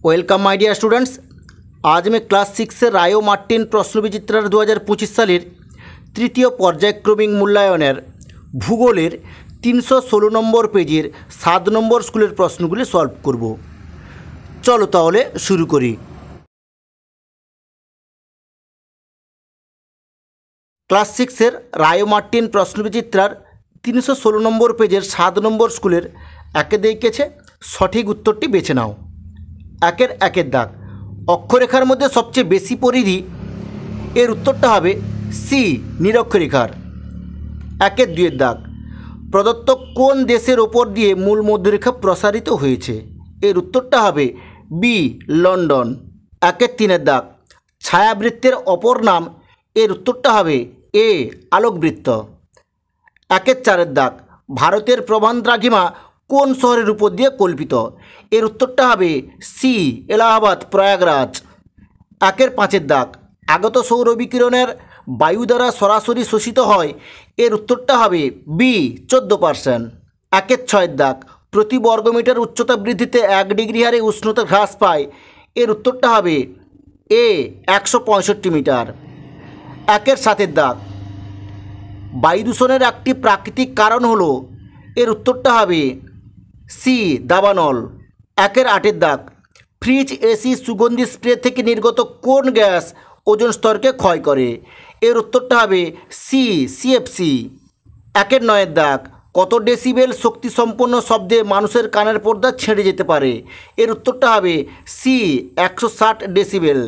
Welcome my dear students. আজ আমি class 6 রায় ও Martin প্রশ্নবিচিত্রার 2025 সালের তৃতীয় পর্যায়ক্রমিক মূল্যায়নের ভূগোলের 316 নম্বর পেজের 7 নম্বর স্কুলের প্রশ্নগুলি সলভ করব। চলো তাহলে শুরু করি। ক্লাস 6 রায় ও মার্টিন প্রশ্নবিচিত্রার 316 নম্বর পেজের 7 নম্বর স্কুলের একে দেখেছে সঠিক উত্তরটি বেছে নাও। একের দাগ, অক্ষরেখার মধ্যে সবচেয়ে বেশি পরিধি, এর উত্তরটা হবে সি নিরক্ষরেখার। দুইয়ের দাগ, প্রদত্ত কোন দেশের ওপর দিয়ে মূল মধ্যরেখা প্রসারিত হয়েছে, এর উত্তরটা হবে বি লন্ডন। তিনের দাগ, ছায়াবৃত্তের অপর নাম, এর উত্তরটা হবে এ আলোকবৃত্ত। চারের দাগ, ভারতের প্রধান দ্রাঘিমা কোন শহরের উপর দিয়ে কল্পিত, এর উত্তরটা হবে সি এলাহাবাদ প্রয়াগরাজ। পাঁচের দাগ, আগত সৌর বিকিরণের বায়ু দ্বারা সরাসরি শোষিত হয়, এর উত্তরটা হবে বি 14%। ছয়ের দাগ, প্রতি বর্গমিটার উচ্চতা বৃদ্ধিতে 1 ডিগ্রি হারে উষ্ণতা হ্রাস পায়, এর উত্তরটা হবে এ 165 মিটার। সাতের দাগ, বায়ু দূষণের একটি প্রাকৃতিক কারণ হলো, এর উত্তরটা হবে সি দাবানল। আটের দাগ, ফ্রিজ এসি সুগন্ধি স্প্রে থেকে নির্গত কোন গ্যাস ওজোন স্তরকে ক্ষয় করে, এর উত্তরটা হবে সি সিএফসি। নয়ের দাগ, কত ডেসিবেল শক্তিসম্পন্ন শব্দে মানুষের কানের পর্দা ছেড়ে যেতে পারে, এর উত্তরটা হবে সি 160 ডেসিবেল।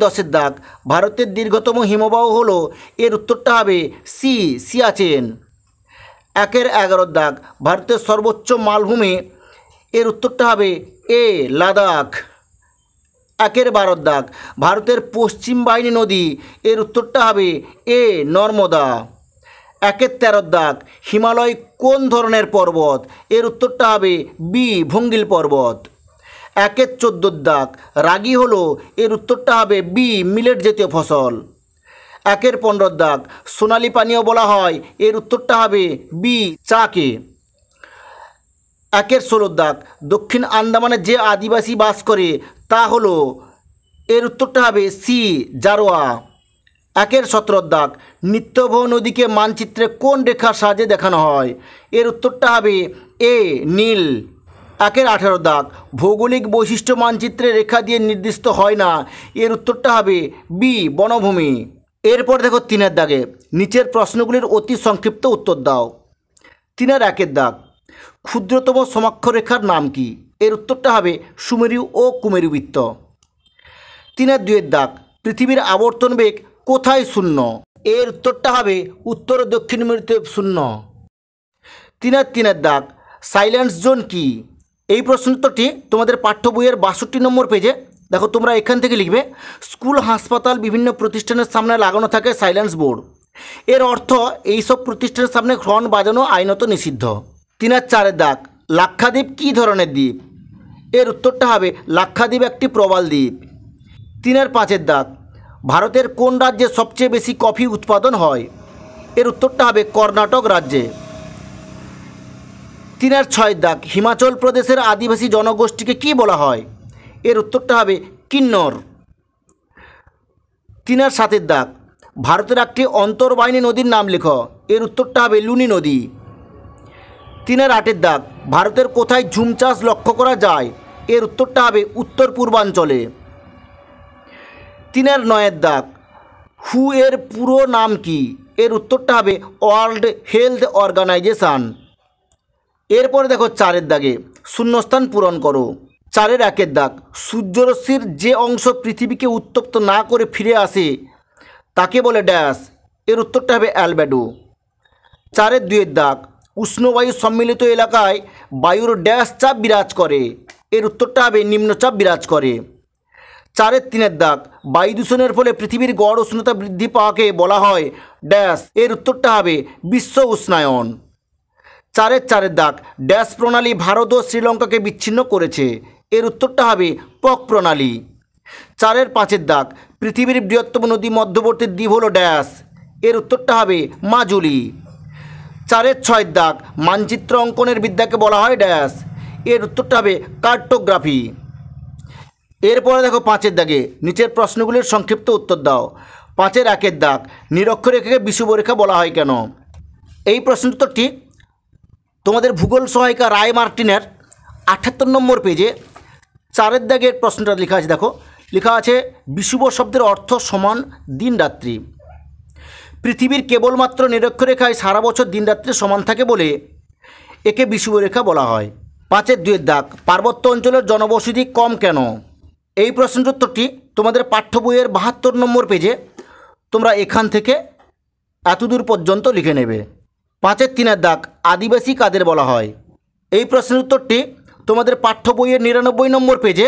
10এর দাগ, ভারতের দীর্ঘতম হিমবাহ হলো, এর উত্তরটা হবে সি সিয়াচেন। 11 দাগ, ভারতের সর্বোচ্চ মালভূমি, এর উত্তরটা হবে এ লাদাখ। 12 দাগ, ভারতের পশ্চিম বাহিনী নদী, এর উত্তরটা হবে এ নর্মদা। 13 দাগ, হিমালয় কোন ধরনের পর্বত, এর উত্তরটা হবে বি ভঙ্গিল পর্বত। 14 দাগ, রাগি হলো, এর উত্তরটা হবে বি মিলেট জাতীয় ফসল। 15 দাগ, সোনালী পানীয় বলা হয়, এর উত্তরটা হবে বি চাকে। 16 দাগ, দক্ষিণ আন্দামানে যে আদিবাসী বাস করে তা হলো, এর উত্তরটা হবে সি জারোয়া। 17 দাগ, নিত্যবহ নদীকে মানচিত্রে কোন রেখার সাহায্যে দেখানো হয়, এর উত্তরটা হবে এ নীল। 18 দাগ, ভৌগোলিক বৈশিষ্ট্য মানচিত্রে রেখা দিয়ে নির্দিষ্ট হয় না, এর উত্তরটা হবে বি বনভূমি। এরপর দেখো 3 দাগে, নিচের প্রশ্নগুলির অতি সংক্ষিপ্ত উত্তর দাও। 1 দাগ, ক্ষুদ্রতম সমাক্ষরেখার নাম কি, এর উত্তরটা হবে সুমেরু ও কুমেরু বৃত্ত। 2 দাগ, পৃথিবীর আবর্তন বেগ কোথায় শূন্য, এর উত্তরটা হবে উত্তর ও দক্ষিণ মেরুতে শূন্য। 3 দাগ, সাইলেন্স জোন কি, এই প্রশ্নোত্তরটি তোমাদের পাঠ্য বইয়ের 62 নম্বর পেজে। দেখো তোমরা এখান থেকে লিখবে, স্কুল হাসপাতাল বিভিন্ন প্রতিষ্ঠানের সামনে লাগানো থাকে সাইলেন্স বোর্ড, এর অর্থ এইসব প্রতিষ্ঠানের সামনে হর্ন বাজানো আইনত নিষিদ্ধ। 4 দাগ, লাক্ষাদ্বীপ কী ধরনের দ্বীপ, এর উত্তরটা হবে লাক্ষাদ্বীপ একটি প্রবাল দ্বীপ। 5 দাগ, ভারতের কোন রাজ্যে সবচেয়ে বেশি কফি উৎপাদন হয়, এর উত্তরটা হবে কর্ণাটক রাজ্যে। 6 দাগ, হিমাচল প্রদেশের আদিবাসী জনগোষ্ঠীকে কি বলা হয়, এর উত্তরটা হবে কিন্নর। 7 দাগ, ভারতের একটি অন্তর্বাহিনী নদীর নাম লেখো, এর উত্তরটা হবে লুনি নদী। 8 দাগ, ভারতের কোথায় ঝুম চাষ লক্ষ্য করা যায়, এর উত্তরটা হবে উত্তর পূর্বাঞ্চলে। 9 দাগ, হু এর পুরো নাম কি, এর উত্তরটা হবে ওয়ার্ল্ড হেলথ অর্গানাইজেশন। এরপরে দেখো 4 দাগে শূন্যস্থান পূরণ করো। 1 দাগ, সূর্যরশ্মির যে অংশ পৃথিবীকে উত্তপ্ত না করে ফিরে আসে তাকে বলে ড্যাশ, এর উত্তরটা হবে অ্যালবেডো। 2 দাগ, উষ্ণবায়ু সম্মিলিত এলাকায় বায়ুর ড্যাশ চাপ বিরাজ করে, এর উত্তরটা হবে নিম্নচাপ বিরাজ করে। 3 দাগ, বায়ু দূষণের ফলে পৃথিবীর গড় উষ্ণতা বৃদ্ধি পাওয়াকে বলা হয় ড্যাশ, এর উত্তরটা হবে বিশ্ব উষ্ণায়ন। 4 দাগ, ড্যাশ প্রণালী ভারত ও শ্রীলঙ্কাকে বিচ্ছিন্ন করেছে, এর উত্তরটা হবে পক প্রণালী। 5 দাগ, পৃথিবীর বৃহত্তম নদী মধ্যবর্তী দ্বীপ হলো ড্যাশ, এর উত্তরটা হবে মাজুলি। 6 দাগ, মানচিত্র অঙ্কনের বিদ্যাকে বলা হয় ড্যাশ, এর উত্তরটা হবে কার্টোগ্রাফি। এরপরে দেখো 5-এর দাগে নিচের প্রশ্নগুলির সংক্ষিপ্ত উত্তর দাও। 5-এর 1-এর দাগ, নিরক্ষরেখাকে বিষুবরেখা বলা হয় কেন? এই প্রশ্নের উত্তরটি তোমাদের ভূগোল সহায়িকা রায় মার্টিনের 78 নম্বর পেজে 4-এর দাগের প্রশ্নটা লেখা আছে। দেখো লেখা আছে বিষুব শব্দের অর্থ সমান দিন রাত্রি। পৃথিবীর কেবলমাত্র নিরক্ষরেখায় সারা বছর দিন রাত্রি সমান থাকে বলে একে বিষুবরেখা বলা হয়। 5-এর 2-এর দাগ, পার্বত্য অঞ্চলের জনবসতি কম কেন? এই প্রশ্নের উত্তরটি তোমাদের পাঠ্য বইয়ের 72 নম্বর পেজে তোমরা এখান থেকে এতদূর পর্যন্ত লিখে নেবে। 5-এর 3-এর দাগ, আদিবাসী কাদের বলা হয়? এই প্রশ্নের উত্তরটি তোমাদের পাঠ্য বইয়ের 99 নম্বর পেজে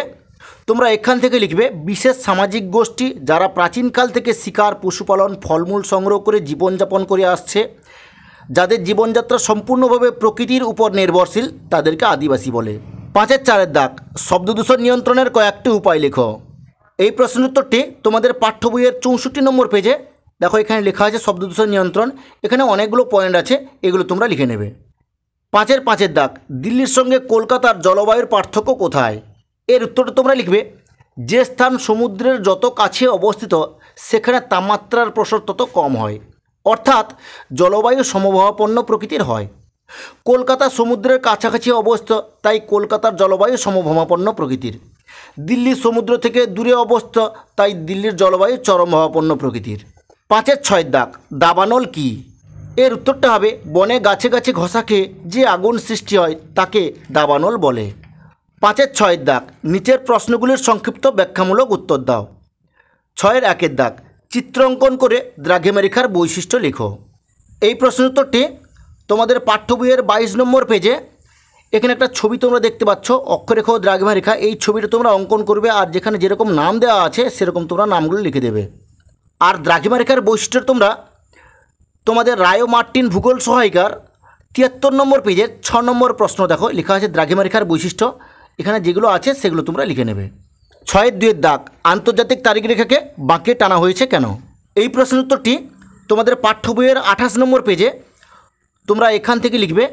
তোমরা এখান থেকে লিখবে বিশেষ সামাজিক গোষ্ঠী যারা প্রাচীনকাল থেকে শিকার, পশুপালন, ফলমূল সংগ্রহ করে জীবনযাপন করে আসছে, যাদের জীবনযাত্রা সম্পূর্ণভাবে প্রকৃতির উপর নির্ভরশীল তাদেরকে আদিবাসী বলে। 5-এর 4-এর দাগ, শব্দদূষণ নিয়ন্ত্রণের কয়েকটি উপায় লেখো। এই প্রশ্নের উত্তরটি তোমাদের পাঠ্য বইয়ের 64 নম্বর পেজে দেখো এখানে লেখা আছে শব্দদূষণ নিয়ন্ত্রণ। এখানে অনেকগুলো পয়েন্ট আছে, এগুলো তোমরা লিখে নেবে। 5-এর 5-এর দাগ, দিল্লির সঙ্গে কলকাতার জলবায়ুর পার্থক্য কোথায়? এর উত্তরটা তোমরা লিখবে যে স্থান সমুদ্রের যত কাছে অবস্থিত সেখানে তাপমাত্রার প্রসার তত কম হয়, অর্থাৎ জলবায়ু সমভাবাপন্ন প্রকৃতির হয়। কলকাতা সমুদ্রের কাছাকাছি অবস্থিত, তাই কলকাতার জলবায়ু সমভাবাপন্ন প্রকৃতির। দিল্লি সমুদ্র থেকে দূরে অবস্থিত, তাই দিল্লির জলবায়ু চরমভাবাপন্ন প্রকৃতির। 5-এর 6-এর দাগ, দাবানল কি? এর উত্তরটা হবে বনে গাছে গাছে ঘষা খেয়ে যে আগুন সৃষ্টি হয় তাকে দাবানল বলে। 5-এর 6-এর দাগ, নিচের প্রশ্নগুলির সংক্ষিপ্ত ব্যাখ্যামূলক উত্তর দাও। 6-এর 1-এর দাগ, চিত্র অঙ্কন করে দ্রাঘিমারেখার বৈশিষ্ট্য লেখো। এই প্রশ্নের উত্তরটি তোমাদের পাঠ্য বইয়ের 22 নম্বর পেজে এখানে একটা ছবি তোমরা দেখতে পাচ্ছ, অক্ষরেখা ও দ্রাঘিমারেখা। এই ছবিটা তোমরা অঙ্কন করবে আর যেখানে যেরকম নাম দেওয়া আছে সেরকম তোমরা নামগুলো লিখে দেবে। আর দ্রাঘিমারেখার বৈশিষ্ট্য তোমরা তোমাদের রায় মার্টিন ভূগোল সহায়িকার 73 নম্বর পেজের 6 নম্বর প্রশ্ন দেখো লেখা আছে দ্রাঘিমারেখার বৈশিষ্ট্য। এখানে যেগুলো আছে সেগুলো তোমরা লিখে নেবে। 6-এর 2-এর দাগ, আন্তর্জাতিক তারিখ রেখাকে বাঁকে টানা হয়েছে কেন? এই প্রশ্নের উত্তরটি তোমাদের পাঠ্য বইয়ের 28 নম্বর পেজে তোমরা এখান থেকে লিখবে,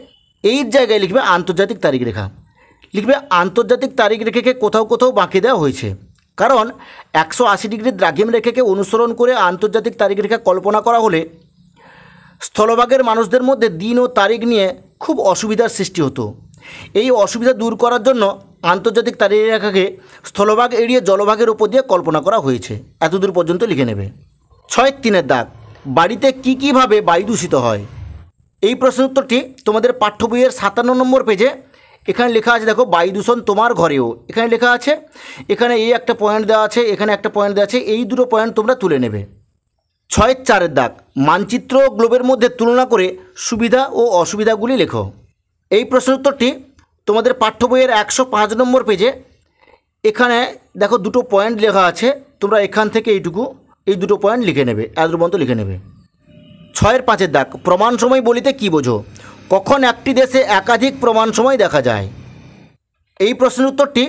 এই জায়গায় লিখবে আন্তর্জাতিক তারিখ রেখা। লিখবে আন্তর্জাতিক তারিখ রেখাকে কোথাও কোথাও বাঁকে দেওয়া হয়েছে, কারণ 180 ডিগ্রি দ্রাঘিম রেখাকে অনুসরণ করে আন্তর্জাতিক তারিখ রেখা কল্পনা করা হলে স্থলভাগের মানুষদের মধ্যে দিন ও তারিখ নিয়ে খুব অসুবিধার সৃষ্টি হতো। এই অসুবিধা দূর করার জন্য আন্তর্জাতিক তারিখ রেখাকে স্থলভাগ এড়িয়ে জলভাগের উপর দিয়ে কল্পনা করা হয়েছে। এতদূর পর্যন্ত লিখে নেবে। 6-এর 3-এর দাগ, বাড়িতে কীভাবে বায়ু দূষিত হয়? এই প্রশ্নের উত্তরটি তোমাদের পাঠ্য বইয়ের 57 নম্বর পেজে এখানে লেখা আছে। দেখো বায়ু দূষণ তোমার ঘরেও, এখানে লেখা আছে। এখানে এই একটা পয়েন্ট দেওয়া আছে, এখানে একটা পয়েন্ট দেওয়া আছে, এই দুটো পয়েন্ট তোমরা তুলে নেবে। 6-এর 4-এর দাগ, মানচিত্র ও গ্লোবের মধ্যে তুলনা করে সুবিধা ও অসুবিধাগুলি লেখো। এই প্রশ্নের উত্তরটি তোমাদের পাঠ্য বইয়ের 105 নম্বর পেজে এখানে দেখো দুটো পয়েন্ট লেখা আছে। তোমরা এখান থেকে এই দুটো পয়েন্ট লিখে নেবে, এত পর্যন্ত লিখে নেবে। 6-এর 5-এর দাগ, প্রমাণ সময় বলিতে কী বোঝো? কখন একটি দেশে একাধিক প্রমাণ সময় দেখা যায়? এই প্রশ্নের উত্তরটি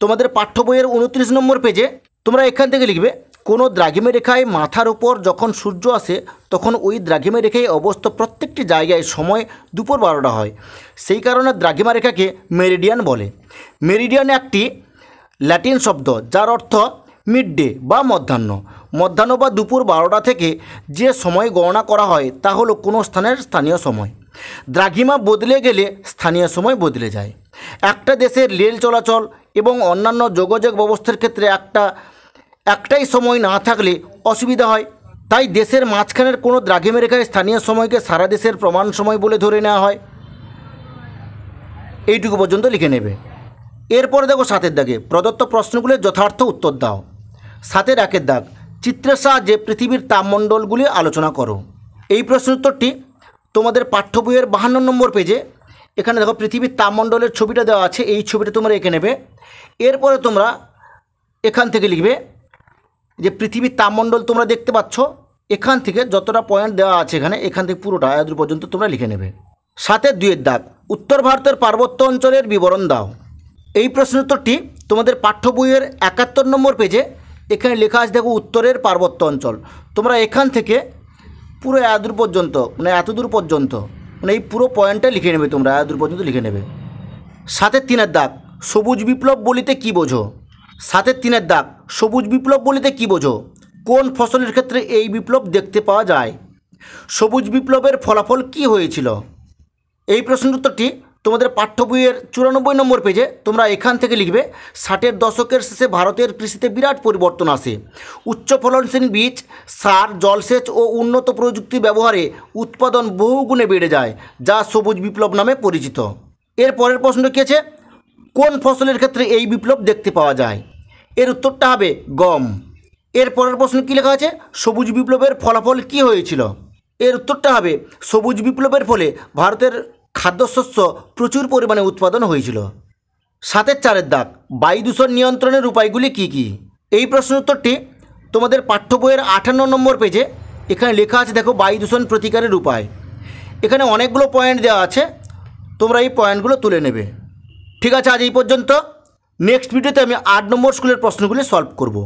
তোমাদের পাঠ্য বইয়ের 29 নম্বর পেজে তোমরা এখান থেকে লিখবে, কোনো দ্রাঘিমা রেখায় মাথার উপর যখন সূর্য আসে তখন ওই দ্রাঘিমা রেখায় অবস্থিত প্রত্যেকটি জায়গায় সময় দুপুর 12টা হয়। সেই কারণে দ্রাঘিমা রেখাকে মেরিডিয়ান বলে। মেরিডিয়ান একটি ল্যাটিন শব্দ যার অর্থ মিড ডে বা মধ্যাহ্ন বা দুপুর 12টা থেকে যে সময় গণনা করা হয় তা হলো কোনো স্থানের স্থানীয় সময়। দ্রাঘিমা বদলে গেলে স্থানীয় সময় বদলে যায়। একটা দেশের রেল চলাচল এবং অন্যান্য যোগাযোগ ব্যবস্থার ক্ষেত্রে একটাই সময় না থাকলে অসুবিধা হয়, তাই দেশের মাঝখানের কোনো দ্রাঘিমা রেখায় স্থানীয় সময়কে সারা দেশের প্রমাণ সময় বলে ধরে নেওয়া হয়। এইটুকু পর্যন্ত লিখে নেবে। এরপরে দেখো 7-এর দাগে, প্রদত্ত প্রশ্নগুলির যথার্থ উত্তর দাও। 7-এর 1-এর দাগ, চিত্রের সাহায্যে পৃথিবীর তাপমণ্ডলগুলি আলোচনা করো। এই প্রশ্নের উত্তরটি তোমাদের পাঠ্য বইয়ের 52 নম্বর পেজে এখানে দেখো পৃথিবীর তাপমণ্ডলের ছবিটা দেওয়া আছে, এই ছবিটা তোমরা এঁকে নেবে। এরপরে তোমরা এখান থেকে লিখবে যে পৃথিবীর তাপমণ্ডল তোমরা দেখতে পাচ্ছ, এখান থেকে যতটা পয়েন্ট দেওয়া আছে এখান থেকে পুরোটা এত পর্যন্ত তোমরা লিখে নেবে। 7-এর 2-এর দাগ, উত্তর ভারতের পার্বত্য অঞ্চলের বিবরণ দাও। এই প্রশ্নের উত্তরটি তোমাদের পাঠ্য বইয়ের 71 নম্বর পেজে এখানে লেখা আছে। দেখো উত্তরের পার্বত্য অঞ্চল, তোমরা এখান থেকে পুরো এতদূর পর্যন্ত এই পুরো পয়েন্টটা লিখে নেবে, তোমরা এতদূর পর্যন্ত লিখে নেবে। 7-এর 3-এর দাগ, সবুজ বিপ্লব বলিতে কী বোঝো? সাতের 3-এর দাগ, সবুজ বিপ্লব বলতে কী বোঝো? কোন ফসলের ক্ষেত্রে এই বিপ্লব দেখতে পাওয়া যায়? সবুজ বিপ্লবের ফলাফল কী হয়েছিল? এই প্রশ্নের উত্তরটি তোমাদের পাঠ্য বইয়ের 94 নম্বর পেজে তোমরা এখান থেকে লিখবে। 60-এর দশকের শেষে ভারতের কৃষিতে বিরাট পরিবর্তন আসে। উচ্চ ফলনশীল বীজ, সার, জলসেচ ও উন্নত প্রযুক্তি ব্যবহারে উৎপাদন বহুগুণে বেড়ে যায়, যা সবুজ বিপ্লব নামে পরিচিত। এর পরের প্রশ্নটা কী আছে? কোন ফসলের ক্ষেত্রে এই বিপ্লব দেখতে পাওয়া যায়? এর উত্তরটা হবে গম। এর পরের প্রশ্ন কী লেখা আছে? সবুজ বিপ্লবের ফলাফল কী হয়েছিল? এর উত্তরটা হবে সবুজ বিপ্লবের ফলে ভারতের খাদ্যশস্য প্রচুর পরিমাণে উৎপাদন হয়েছিল। 7-এর 4-এর দাগ, বায়ু দূষণ নিয়ন্ত্রণের উপায়গুলি কী কী? এই প্রশ্নের উত্তরটি তোমাদের পাঠ্য বইয়ের 58 নম্বর পেজে এখানে লেখা আছে। দেখো, বায়ু দূষণ প্রতিকারের উপায়। এখানে অনেকগুলো পয়েন্ট দেওয়া আছে, তোমরা এই পয়েন্টগুলো তুলে নেবে। ঠিক আছে, আজ এই পর্যন্ত। নেক্সট ভিডিওতে আমি 8 নম্বর স্কুলের প্রশ্নগুলি সলভ করব।